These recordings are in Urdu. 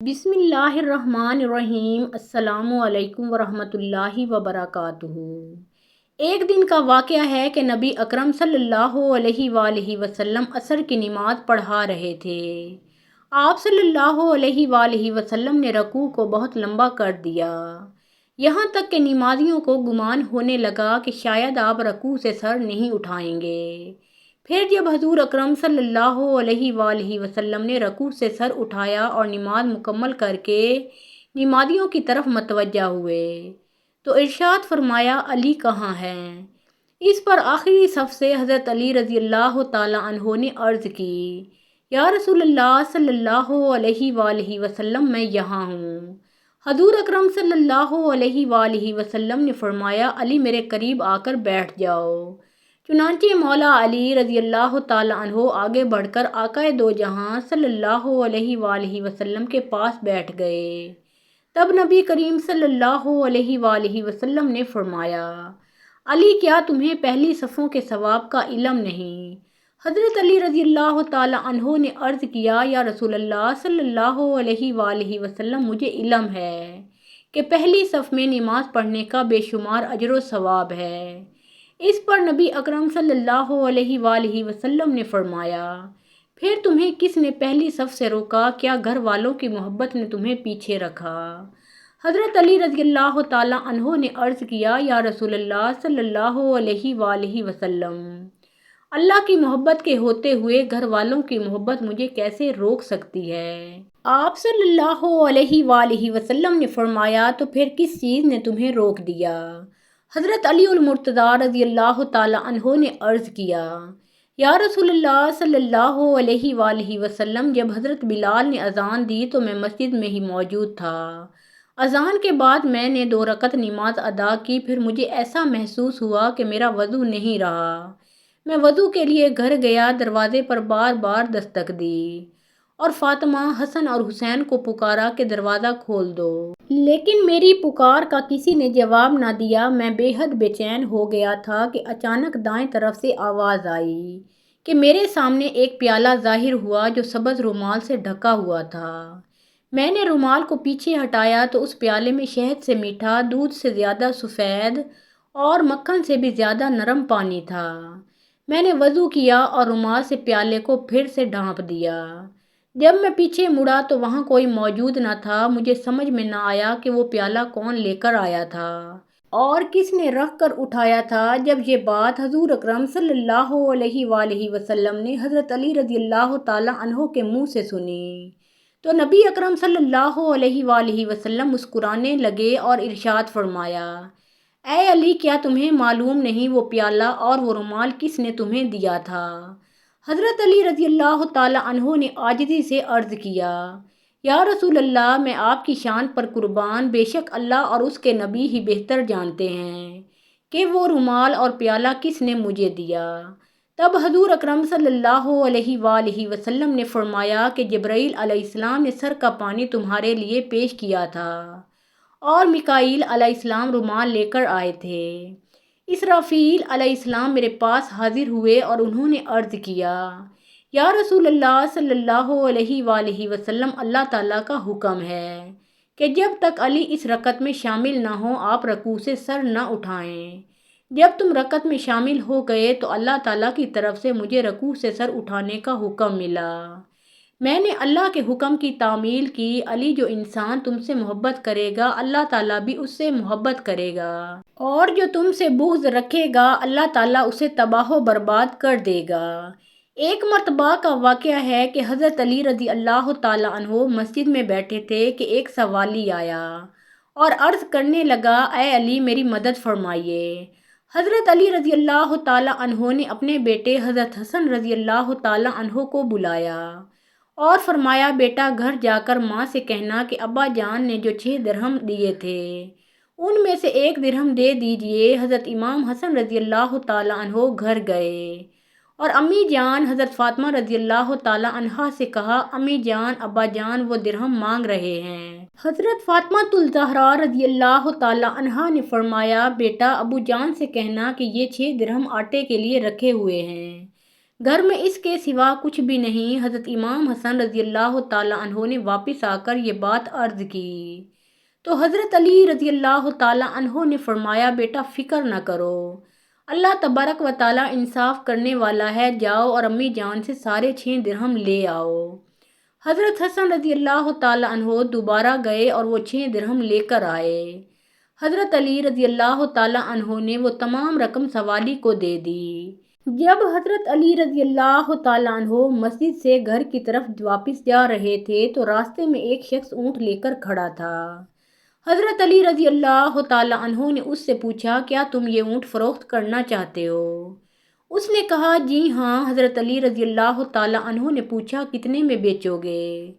بسم اللہ الرحمن الرحیم۔ السلام علیکم ورحمۃ اللہ وبرکاتہ۔ ایک دن کا واقعہ ہے کہ نبی اکرم صلی اللہ علیہ وآلہ وسلم عصر کی نماز پڑھا رہے تھے۔ آپ صلی اللہ علیہ وآلہ وسلم نے رکوع کو بہت لمبا کر دیا، یہاں تک کہ نمازیوں کو گمان ہونے لگا کہ شاید آپ رکوع سے سر نہیں اٹھائیں گے۔ پھر جب حضور اکرم صلی اللہ علیہ وآلہ وسلم نے رکوع سے سر اٹھایا اور نماز مکمل کر کے نمازیوں کی طرف متوجہ ہوئے تو ارشاد فرمایا، علی کہاں ہیں؟ اس پر آخری صف سے حضرت علی رضی اللہ تعالیٰ عنہ نے عرض کی، یا رسول اللہ صلی اللہ علیہ وآلہ وسلم، میں یہاں ہوں۔ حضور اکرم صلی اللہ علیہ وآلہ وسلم نے فرمایا، علی میرے قریب آ کر بیٹھ جاؤ۔ چنانچہ مولا علی رضی اللہ تعالیٰ عنہ آگے بڑھ کر آقا دو جہاں صلی اللہ علیہ وآلہ وسلم کے پاس بیٹھ گئے۔ تب نبی کریم صلی اللہ علیہ وآلہ وسلم نے فرمایا، علی کیا تمہیں پہلی صفوں کے ثواب کا علم نہیں؟ حضرت علی رضی اللہ تعالیٰ عنہ نے عرض کیا، یا رسول اللہ صلی اللہ علیہ وآلہ وسلم، مجھے علم ہے کہ پہلی صف میں نماز پڑھنے کا بے شمار اجر و ثواب ہے۔ اس پر نبی اکرم صلی اللہ علیہ وآلہ وسلم نے فرمایا، پھر تمہیں کس نے پہلی صف سے روکا؟ کیا گھر والوں کی محبت نے تمہیں پیچھے رکھا؟ حضرت علی رضی اللہ تعالیٰ عنہ نے عرض کیا، یا رسول اللہ صلی اللہ علیہ وآلہ وسلم، اللہ کی محبت کے ہوتے ہوئے گھر والوں کی محبت مجھے کیسے روک سکتی ہے؟ آپ صلی اللہ علیہ وآلہ وسلم نے فرمایا، تو پھر کس چیز نے تمہیں روک دیا؟ حضرت علی المرتضیٰ رضی اللہ تعالیٰ عنہ نے عرض کیا، یا رسول اللہ صلی اللہ علیہ وآلہ وسلم، جب حضرت بلال نے اذان دی تو میں مسجد میں ہی موجود تھا۔ اذان کے بعد میں نے 2 رکعت نماز ادا کی، پھر مجھے ایسا محسوس ہوا کہ میرا وضو نہیں رہا۔ میں وضو کے لیے گھر گیا، دروازے پر بار بار دستک دی اور فاطمہ، حسن اور حسین کو پکارا کہ دروازہ کھول دو، لیکن میری پکار کا کسی نے جواب نہ دیا۔ میں بے حد بے چین ہو گیا تھا کہ اچانک دائیں طرف سے آواز آئی کہ میرے سامنے ایک پیالہ ظاہر ہوا جو سبز رومال سے ڈھکا ہوا تھا۔ میں نے رومال کو پیچھے ہٹایا تو اس پیالے میں شہد سے میٹھا، دودھ سے زیادہ سفید اور مکھن سے بھی زیادہ نرم پانی تھا۔ میں نے وضو کیا اور رومال سے پیالے کو پھر سے ڈھانپ دیا۔ جب میں پیچھے مڑا تو وہاں کوئی موجود نہ تھا۔ مجھے سمجھ میں نہ آیا کہ وہ پیالہ کون لے کر آیا تھا اور کس نے رکھ کر اٹھایا تھا۔ جب یہ بات حضور اکرم صلی اللہ علیہ وآلہ وسلم نے حضرت علی رضی اللہ تعالیٰ عنہ کے منہ سے سنی تو نبی اکرم صلی اللہ علیہ وآلہ وسلم مسکرانے لگے اور ارشاد فرمایا، اے علی، کیا تمہیں معلوم نہیں وہ پیالہ اور وہ رومال کس نے تمہیں دیا تھا؟ حضرت علی رضی اللہ تعالیٰ عنہ نے عاجزی سے عرض کیا، یا رسول اللہ، میں آپ کی شان پر قربان، بے شک اللہ اور اس کے نبی ہی بہتر جانتے ہیں کہ وہ رومال اور پیالہ کس نے مجھے دیا۔ تب حضور اکرم صلی اللہ علیہ وآلہ وسلم نے فرمایا کہ جبرائیل علیہ السلام نے سر کا پانی تمہارے لیے پیش کیا تھا اور میکائیل علیہ السلام رومال لے کر آئے تھے۔ اسرافیل علیہ السلام میرے پاس حاضر ہوئے اور انہوں نے عرض کیا، یا رسول اللہ صلی اللہ علیہ وآلہ وسلم، اللہ تعالیٰ کا حکم ہے کہ جب تک علی اس رکعت میں شامل نہ ہوں آپ رکوع سے سر نہ اٹھائیں۔ جب تم رکعت میں شامل ہو گئے تو اللہ تعالیٰ کی طرف سے مجھے رکوع سے سر اٹھانے کا حکم ملا۔ میں نے اللہ کے حکم کی تعمیل کی۔ علی، جو انسان تم سے محبت کرے گا اللہ تعالیٰ بھی اس سے محبت کرے گا، اور جو تم سے بغض رکھے گا اللہ تعالیٰ اسے تباہ و برباد کر دے گا۔ ایک مرتبہ کا واقعہ ہے کہ حضرت علی رضی اللہ تعالیٰ عنہ مسجد میں بیٹھے تھے کہ ایک سوالی آیا اور عرض کرنے لگا، اے علی، میری مدد فرمائیے۔ حضرت علی رضی اللہ تعالیٰ عنہ نے اپنے بیٹے حضرت حسن رضی اللہ تعالیٰ عنہ کو بلایا اور فرمایا، بیٹا، گھر جا کر ماں سے کہنا کہ ابا جان نے جو 6 درہم دیے تھے ان میں سے 1 درہم دے دیجئے۔ حضرت امام حسن رضی اللہ تعالیٰ عنہ گھر گئے اور امی جان حضرت فاطمہ رضی اللہ تعالیٰ عنہا سے کہا، امی جان، ابا جان وہ درہم مانگ رہے ہیں۔ حضرت فاطمہ الزہرا رضی اللہ تعالیٰ عنہا نے فرمایا، بیٹا، ابو جان سے کہنا کہ یہ 6 درہم آٹے کے لیے رکھے ہوئے ہیں، گھر میں اس کے سوا کچھ بھی نہیں۔ حضرت امام حسن رضی اللہ تعالیٰ عنہ نے واپس آ کر یہ بات عرض کی تو حضرت علی رضی اللہ تعالیٰ عنہ نے فرمایا، بیٹا فکر نہ کرو، اللہ تبارک و تعالیٰ انصاف کرنے والا ہے، جاؤ اور امی جان سے 6.5 درہم لے آؤ۔ حضرت حسن رضی اللہ تعالیٰ عنہ دوبارہ گئے اور وہ 6 درہم لے کر آئے۔ حضرت علی رضی اللہ تعالیٰ عنہ نے وہ تمام رقم سوالی کو دے دی۔ جب حضرت علی رضی اللہ تعالیٰ عنہ مسجد سے گھر کی طرف واپس جا رہے تھے تو راستے میں ایک شخص اونٹ لے کر کھڑا تھا۔ حضرت علی رضی اللہ تعالیٰ عنہ نے اس سے پوچھا، کیا تم یہ اونٹ فروخت کرنا چاہتے ہو؟ اس نے کہا، جی ہاں۔ حضرت علی رضی اللہ تعالیٰ عنہ نے پوچھا، کتنے میں بیچو گے؟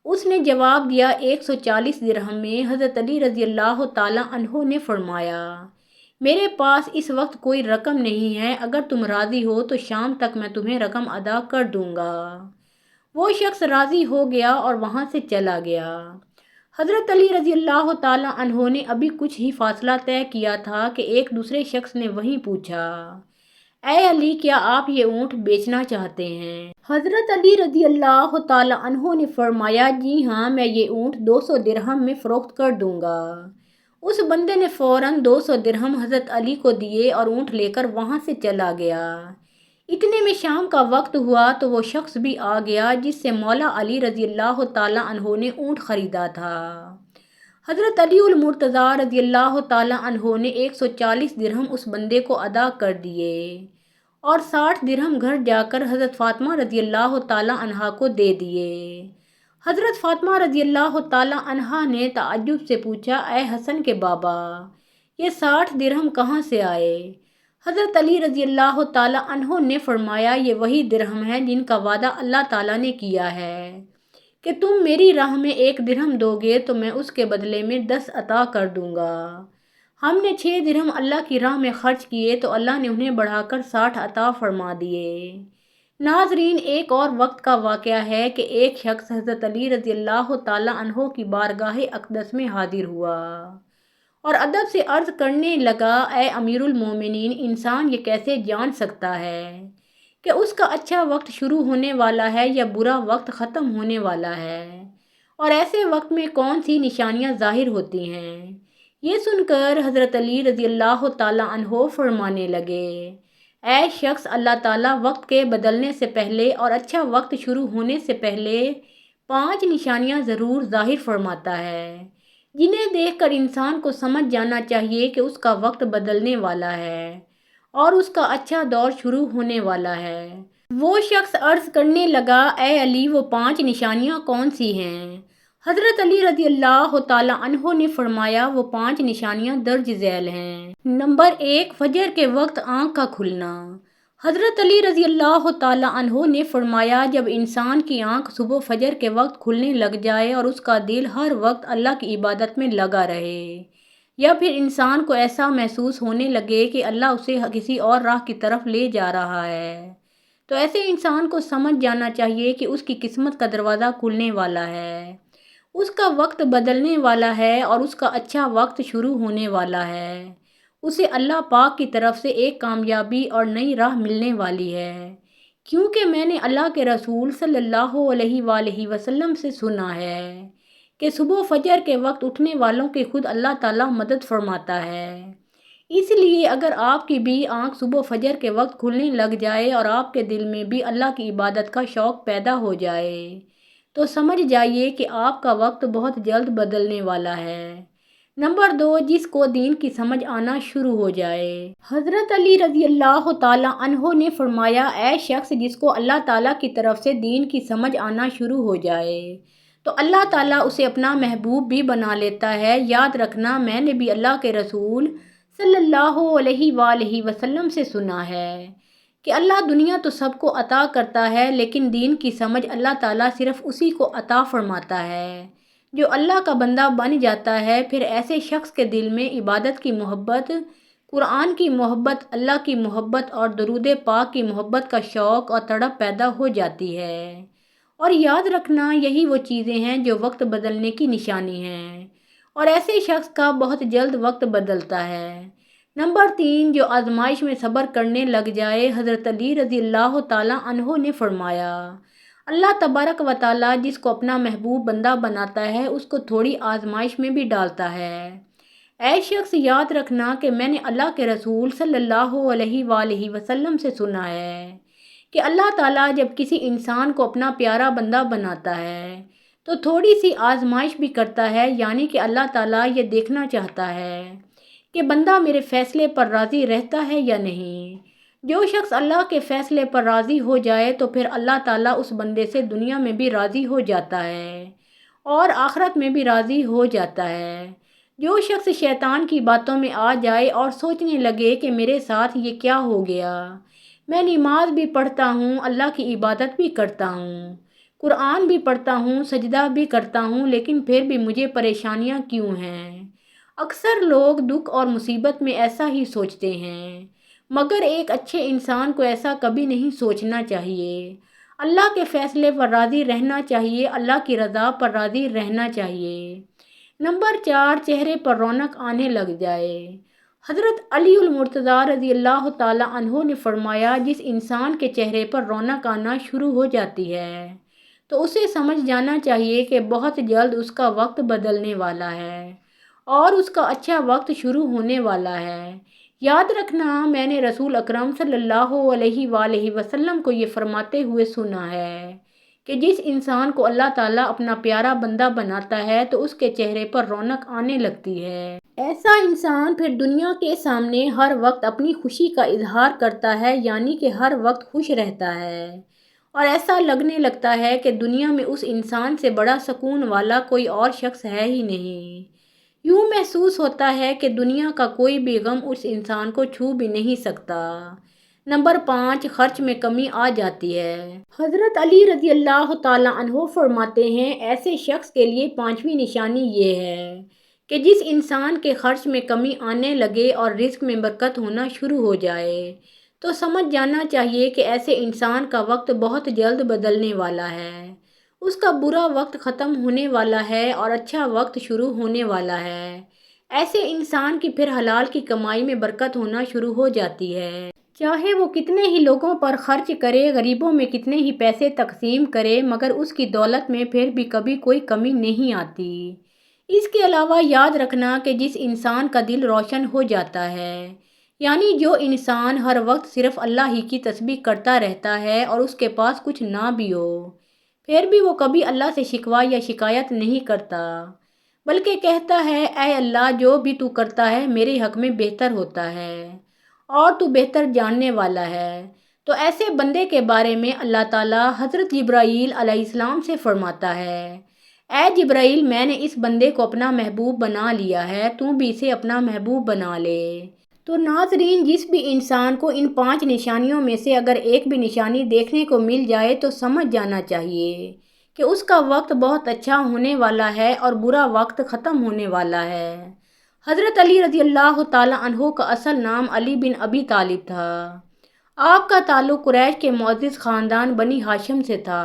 اس نے جواب دیا، 140 درہم میں۔ حضرت علی رضی اللہ تعالیٰ عنہ نے فرمایا، میرے پاس اس وقت کوئی رقم نہیں ہے، اگر تم راضی ہو تو شام تک میں تمہیں رقم ادا کر دوں گا۔ وہ شخص راضی ہو گیا اور وہاں سے چلا گیا۔ حضرت علی رضی اللہ تعالیٰ عنہ نے ابھی کچھ ہی فاصلہ طے کیا تھا کہ ایک دوسرے شخص نے وہیں پوچھا، اے علی، کیا آپ یہ اونٹ بیچنا چاہتے ہیں؟ حضرت علی رضی اللہ تعالیٰ عنہ نے فرمایا، جی ہاں، میں یہ اونٹ 200 درہم میں فروخت کر دوں گا۔ اس بندے نے فوراً 200 درہم حضرت علی کو دیے اور اونٹ لے کر وہاں سے چلا گیا۔ اتنے میں شام کا وقت ہوا تو وہ شخص بھی آ گیا جس سے مولا علی رضی اللہ تعالیٰ عنہ نے اونٹ خریدا تھا۔ حضرت علی المرتضیٰ رضی اللہ تعالیٰ عنہ نے 140 درہم اس بندے کو ادا کر دیے اور 60 درہم گھر جا کر حضرت فاطمہ رضی اللہ تعالیٰ عنہا کو دے دیے۔ حضرت فاطمہ رضی اللہ تعالیٰ عنہا نے تعجب سے پوچھا، اے حسن کے بابا، یہ 60 درہم کہاں سے آئے؟ حضرت علی رضی اللہ تعالیٰ عنہ نے فرمایا، یہ وہی درہم ہیں جن کا وعدہ اللہ تعالیٰ نے کیا ہے کہ تم میری راہ میں 1 درہم دو گے تو میں اس کے بدلے میں 10 عطا کر دوں گا۔ ہم نے 6 درہم اللہ کی راہ میں خرچ کیے تو اللہ نے انہیں بڑھا کر 60 عطا فرما دیے۔ ناظرین، ایک اور وقت کا واقعہ ہے کہ ایک شخص حضرت علی رضی اللہ تعالیٰ عنہ کی بارگاہ اقدس میں حاضر ہوا اور ادب سے عرض کرنے لگا، اے امیر المومنین، انسان یہ کیسے جان سکتا ہے کہ اس کا اچھا وقت شروع ہونے والا ہے یا برا وقت ختم ہونے والا ہے، اور ایسے وقت میں کون سی نشانیاں ظاہر ہوتی ہیں؟ یہ سن کر حضرت علی رضی اللہ تعالیٰ عنہ فرمانے لگے، اے شخص، اللہ تعالیٰ وقت کے بدلنے سے پہلے اور اچھا وقت شروع ہونے سے پہلے 5 نشانیاں ضرور ظاہر فرماتا ہے، جنہیں دیکھ کر انسان کو سمجھ جانا چاہیے کہ اس کا وقت بدلنے والا ہے اور اس کا اچھا دور شروع ہونے والا ہے۔ وہ شخص عرض کرنے لگا، اے علی، وہ 5 نشانیاں کون سی ہیں؟ حضرت علی رضی اللہ تعالیٰ عنہ نے فرمایا، وہ 5 نشانیاں درج ذیل ہیں۔ نمبر 1، فجر کے وقت آنکھ کا کھلنا۔ حضرت علی رضی اللہ تعالیٰ عنہ نے فرمایا، جب انسان کی آنکھ صبح فجر کے وقت کھلنے لگ جائے اور اس کا دل ہر وقت اللہ کی عبادت میں لگا رہے، یا پھر انسان کو ایسا محسوس ہونے لگے کہ اللہ اسے کسی اور راہ کی طرف لے جا رہا ہے، تو ایسے انسان کو سمجھ جانا چاہیے کہ اس کی قسمت کا دروازہ کھلنے والا ہے، اس کا وقت بدلنے والا ہے اور اس کا اچھا وقت شروع ہونے والا ہے، اسے اللہ پاک کی طرف سے ایک کامیابی اور نئی راہ ملنے والی ہے، کیونکہ میں نے اللہ کے رسول صلی اللہ علیہ وآلہ وسلم سے سنا ہے کہ صبح فجر کے وقت اٹھنے والوں کی خود اللہ تعالیٰ مدد فرماتا ہے۔ اس لیے اگر آپ کی بھی آنکھ صبح فجر کے وقت کھلنے لگ جائے اور آپ کے دل میں بھی اللہ کی عبادت کا شوق پیدا ہو جائے تو سمجھ جائیے کہ آپ کا وقت بہت جلد بدلنے والا ہے۔ نمبر 2، جس کو دین کی سمجھ آنا شروع ہو جائے۔ حضرت علی رضی اللہ تعالیٰ عنہ نے فرمایا، اے شخص جس کو اللہ تعالیٰ کی طرف سے دین کی سمجھ آنا شروع ہو جائے تو اللہ تعالیٰ اسے اپنا محبوب بھی بنا لیتا ہے۔ یاد رکھنا، میں نے بھی اللہ کے رسول صلی اللہ علیہ وآلہ وسلم سے سنا ہے کہ اللہ دنیا تو سب کو عطا کرتا ہے، لیکن دین کی سمجھ اللہ تعالیٰ صرف اسی کو عطا فرماتا ہے جو اللہ کا بندہ بن جاتا ہے۔ پھر ایسے شخص کے دل میں عبادت کی محبت، قرآن کی محبت، اللہ کی محبت اور درود پاک کی محبت کا شوق اور تڑپ پیدا ہو جاتی ہے۔ اور یاد رکھنا، یہی وہ چیزیں ہیں جو وقت بدلنے کی نشانی ہیں، اور ایسے شخص کا بہت جلد وقت بدلتا ہے۔ نمبر 3، جو آزمائش میں صبر کرنے لگ جائے۔ حضرت علی رضی اللہ تعالیٰ عنہ نے فرمایا، اللہ تبارک و تعالیٰ جس کو اپنا محبوب بندہ بناتا ہے اس کو تھوڑی آزمائش میں بھی ڈالتا ہے۔ اے شخص، یاد رکھنا کہ میں نے اللہ کے رسول صلی اللہ علیہ وآلہ وسلم سے سنا ہے کہ اللہ تعالیٰ جب کسی انسان کو اپنا پیارا بندہ بناتا ہے تو تھوڑی سی آزمائش بھی کرتا ہے، یعنی کہ اللہ تعالیٰ یہ دیکھنا چاہتا ہے کہ بندہ میرے فیصلے پر راضی رہتا ہے یا نہیں۔ جو شخص اللہ کے فیصلے پر راضی ہو جائے تو پھر اللہ تعالیٰ اس بندے سے دنیا میں بھی راضی ہو جاتا ہے اور آخرت میں بھی راضی ہو جاتا ہے۔ جو شخص شیطان کی باتوں میں آ جائے اور سوچنے لگے کہ میرے ساتھ یہ کیا ہو گیا، میں نماز بھی پڑھتا ہوں، اللہ کی عبادت بھی کرتا ہوں، قرآن بھی پڑھتا ہوں، سجدہ بھی کرتا ہوں، لیکن پھر بھی مجھے پریشانیاں کیوں ہیں؟ اکثر لوگ دکھ اور مصیبت میں ایسا ہی سوچتے ہیں، مگر ایک اچھے انسان کو ایسا کبھی نہیں سوچنا چاہیے۔ اللہ کے فیصلے پر راضی رہنا چاہیے، اللہ کی رضا پر راضی رہنا چاہیے۔ نمبر 4، چہرے پر رونق آنے لگ جائے۔ حضرت علی المرتضیٰ رضی اللہ تعالیٰ عنہ نے فرمایا، جس انسان کے چہرے پر رونق آنا شروع ہو جاتی ہے تو اسے سمجھ جانا چاہیے کہ بہت جلد اس کا وقت بدلنے والا ہے اور اس کا اچھا وقت شروع ہونے والا ہے۔ یاد رکھنا، میں نے رسول اکرم صلی اللہ علیہ وآلہ وسلم کو یہ فرماتے ہوئے سنا ہے کہ جس انسان کو اللہ تعالیٰ اپنا پیارا بندہ بناتا ہے تو اس کے چہرے پر رونق آنے لگتی ہے۔ ایسا انسان پھر دنیا کے سامنے ہر وقت اپنی خوشی کا اظہار کرتا ہے، یعنی کہ ہر وقت خوش رہتا ہے، اور ایسا لگنے لگتا ہے کہ دنیا میں اس انسان سے بڑا سکون والا کوئی اور شخص ہے ہی نہیں۔ یوں محسوس ہوتا ہے کہ دنیا کا کوئی بھی غم اس انسان کو چھو بھی نہیں سکتا۔ نمبر 5، خرچ میں کمی آ جاتی ہے۔ حضرت علی رضی اللہ تعالیٰ عنہ فرماتے ہیں، ایسے شخص کے لیے 5ویں نشانی یہ ہے کہ جس انسان کے خرچ میں کمی آنے لگے اور رزق میں برکت ہونا شروع ہو جائے تو سمجھ جانا چاہیے کہ ایسے انسان کا وقت بہت جلد بدلنے والا ہے، اس کا برا وقت ختم ہونے والا ہے اور اچھا وقت شروع ہونے والا ہے۔ ایسے انسان کی پھر حلال کی کمائی میں برکت ہونا شروع ہو جاتی ہے، چاہے وہ کتنے ہی لوگوں پر خرچ کرے، غریبوں میں کتنے ہی پیسے تقسیم کرے، مگر اس کی دولت میں پھر بھی کبھی کوئی کمی نہیں آتی۔ اس کے علاوہ یاد رکھنا کہ جس انسان کا دل روشن ہو جاتا ہے، یعنی جو انسان ہر وقت صرف اللہ ہی کی تسبیح کرتا رہتا ہے اور اس کے پاس کچھ نہ بھی ہو، پھر بھی وہ کبھی اللہ سے شکوہ یا شکایت نہیں کرتا، بلکہ کہتا ہے، اے اللہ، جو بھی تو کرتا ہے میرے حق میں بہتر ہوتا ہے اور تو بہتر جاننے والا ہے، تو ایسے بندے کے بارے میں اللہ تعالیٰ حضرت جبرائیل علیہ السلام سے فرماتا ہے، اے جبرائیل، میں نے اس بندے کو اپنا محبوب بنا لیا ہے، تو بھی اسے اپنا محبوب بنا لے۔ تو ناظرین، جس بھی انسان کو ان 5 نشانیوں میں سے اگر ایک بھی نشانی دیکھنے کو مل جائے تو سمجھ جانا چاہیے کہ اس کا وقت بہت اچھا ہونے والا ہے اور برا وقت ختم ہونے والا ہے۔ حضرت علی رضی اللہ تعالیٰ عنہ کا اصل نام علی بن ابی طالب تھا۔ آپ کا تعلق قریش کے معزز خاندان بنی ہاشم سے تھا۔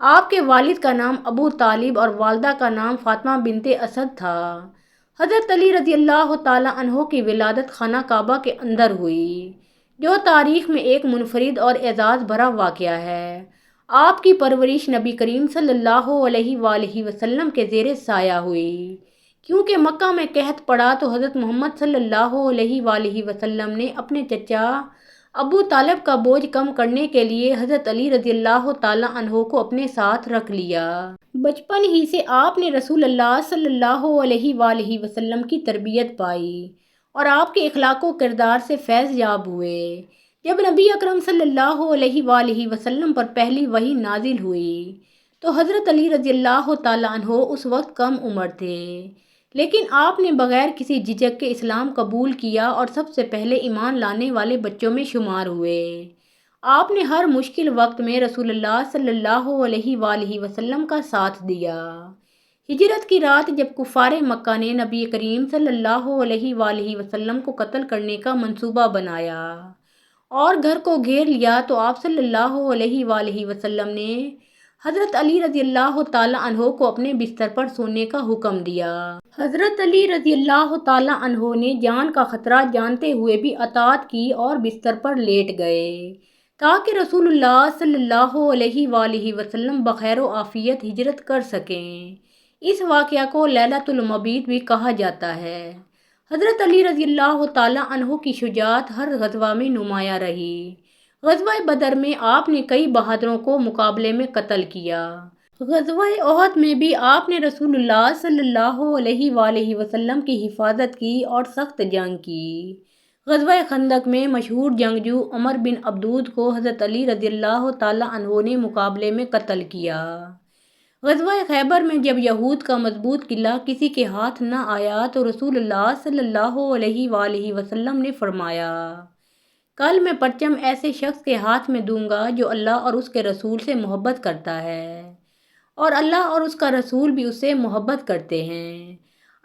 آپ کے والد کا نام ابو طالب اور والدہ کا نام فاطمہ بنت اسد تھا۔ حضرت علی رضی اللہ تعالیٰ عنہ کی ولادت خانہ کعبہ کے اندر ہوئی، جو تاریخ میں ایک منفرد اور اعزاز بھرا واقعہ ہے۔ آپ کی پرورش نبی کریم صلی اللہ علیہ وآلہ وسلم کے زیر سایہ ہوئی، کیونکہ مکہ میں قحط پڑا تو حضرت محمد صلی اللہ علیہ وآلہ وسلم نے اپنے چچا ابو طالب کا بوجھ کم کرنے کے لیے حضرت علی رضی اللہ تعالیٰ عنہ کو اپنے ساتھ رکھ لیا۔ بچپن ہی سے آپ نے رسول اللہ صلی اللہ علیہ وآلہ وسلم کی تربیت پائی اور آپ کے اخلاق و کردار سے فیض یاب ہوئے۔ جب نبی اکرم صلی اللہ علیہ وآلہ وسلم پر پہلی وحی نازل ہوئی تو حضرت علی رضی اللہ تعالیٰ عنہ اس وقت کم عمر تھے، لیکن آپ نے بغیر کسی جھجک کے اسلام قبول کیا اور سب سے پہلے ایمان لانے والے بچوں میں شمار ہوئے۔ آپ نے ہر مشکل وقت میں رسول اللہ صلی اللہ علیہ وآلہ وسلم کا ساتھ دیا۔ ہجرت کی رات جب کفار مکہ نے نبی کریم صلی اللہ علیہ وآلہ وسلم کو قتل کرنے کا منصوبہ بنایا اور گھر کو گھیر لیا تو آپ صلی اللہ علیہ وآلہ وسلم نے حضرت علی رضی اللہ تعالیٰ عنہ کو اپنے بستر پر سونے کا حکم دیا۔ حضرت علی رضی اللہ تعالیٰ عنہ نے جان کا خطرہ جانتے ہوئے بھی اطاعت کی اور بستر پر لیٹ گئے تاکہ رسول اللہ صلی اللہ علیہ وآلہ وسلم بخیر و عافیت ہجرت کر سکیں۔ اس واقعہ کو لیلۃ المبیت بھی کہا جاتا ہے۔ حضرت علی رضی اللہ تعالیٰ عنہ کی شجاعت ہر غزوہ میں نمایاں رہی۔ غزوہ بدر میں آپ نے کئی بہادروں کو مقابلے میں قتل کیا۔ غزوہ احد میں بھی آپ نے رسول اللہ صلی اللہ علیہ وآلہ وسلم کی حفاظت کی اور سخت جنگ کی۔ غزوہ خندق میں مشہور جنگجو عمر بن عبدود کو حضرت علی رضی اللہ تعالیٰ عنہ نے مقابلے میں قتل کیا۔ غزوہ خیبر میں جب یہود کا مضبوط قلعہ کسی کے ہاتھ نہ آیا تو رسول اللہ صلی اللہ علیہ وآلہ وسلم نے فرمایا، کل میں پرچم ایسے شخص کے ہاتھ میں دوں گا جو اللہ اور اس کے رسول سے محبت کرتا ہے اور اللہ اور اس کا رسول بھی اس سے محبت کرتے ہیں۔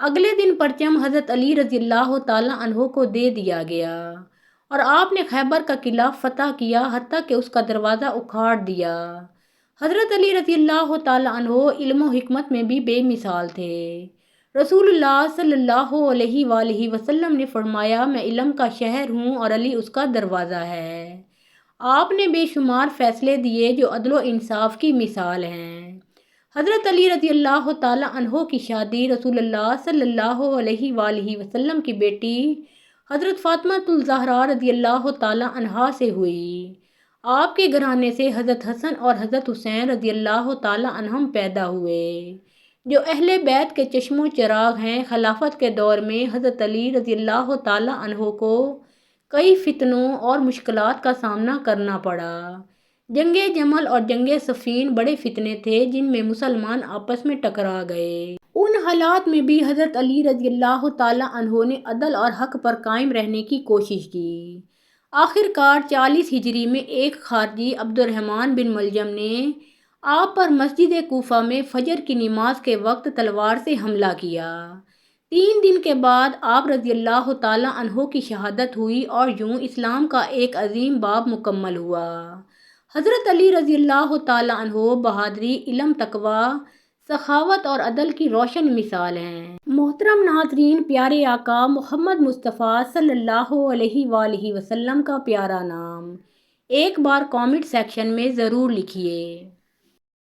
اگلے دن پرچم حضرت علی رضی اللہ تعالیٰ عنہ کو دے دیا گیا اور آپ نے خیبر کا قلعہ فتح کیا حتیٰ کہ اس کا دروازہ اکھاڑ دیا۔ حضرت علی رضی اللہ تعالیٰ عنہ علم و حکمت میں بھی بے مثال تھے۔ رسول اللہ صلی اللہ علیہ وآلہ وسلم نے فرمایا، میں علم کا شہر ہوں اور علی اس کا دروازہ ہے۔ آپ نے بے شمار فیصلے دیے جو عدل و انصاف کی مثال ہیں۔ حضرت علی رضی اللہ تعالیٰ عنہ کی شادی رسول اللہ صلی اللہ علیہ وآلہ وسلم کی بیٹی حضرت فاطمہ الزہرا رضی اللہ تعالیٰ عنہا سے ہوئی۔ آپ کے گھرانے سے حضرت حسن اور حضرت حسین رضی اللہ تعالیٰ عنہم پیدا ہوئے جو اہل بیت کے چشم و چراغ ہیں۔ خلافت کے دور میں حضرت علی رضی اللہ تعالیٰ عنہ کو کئی فتنوں اور مشکلات کا سامنا کرنا پڑا۔ جنگ جمل اور جنگ صفین بڑے فتنے تھے جن میں مسلمان آپس میں ٹکرا گئے۔ ان حالات میں بھی حضرت علی رضی اللہ تعالیٰ عنہ نے عدل اور حق پر قائم رہنے کی کوشش کی۔ آخر کار 40 ہجری میں ایک خارجی عبد الرحمن بن ملجم نے آپ پر مسجد کوفہ میں فجر کی نماز کے وقت تلوار سے حملہ کیا۔ 3 دن کے بعد آپ رضی اللہ تعالیٰ عنہ کی شہادت ہوئی اور یوں اسلام کا ایک عظیم باب مکمل ہوا۔ حضرت علی رضی اللہ تعالیٰ عنہ بہادری، علم، تقوی، سخاوت اور عدل کی روشن مثال ہیں۔ محترم ناظرین، پیارے آقا محمد مصطفیٰ صلی اللہ علیہ وآلہ وسلم کا پیارا نام ایک بار کامنٹ سیکشن میں ضرور لکھیے۔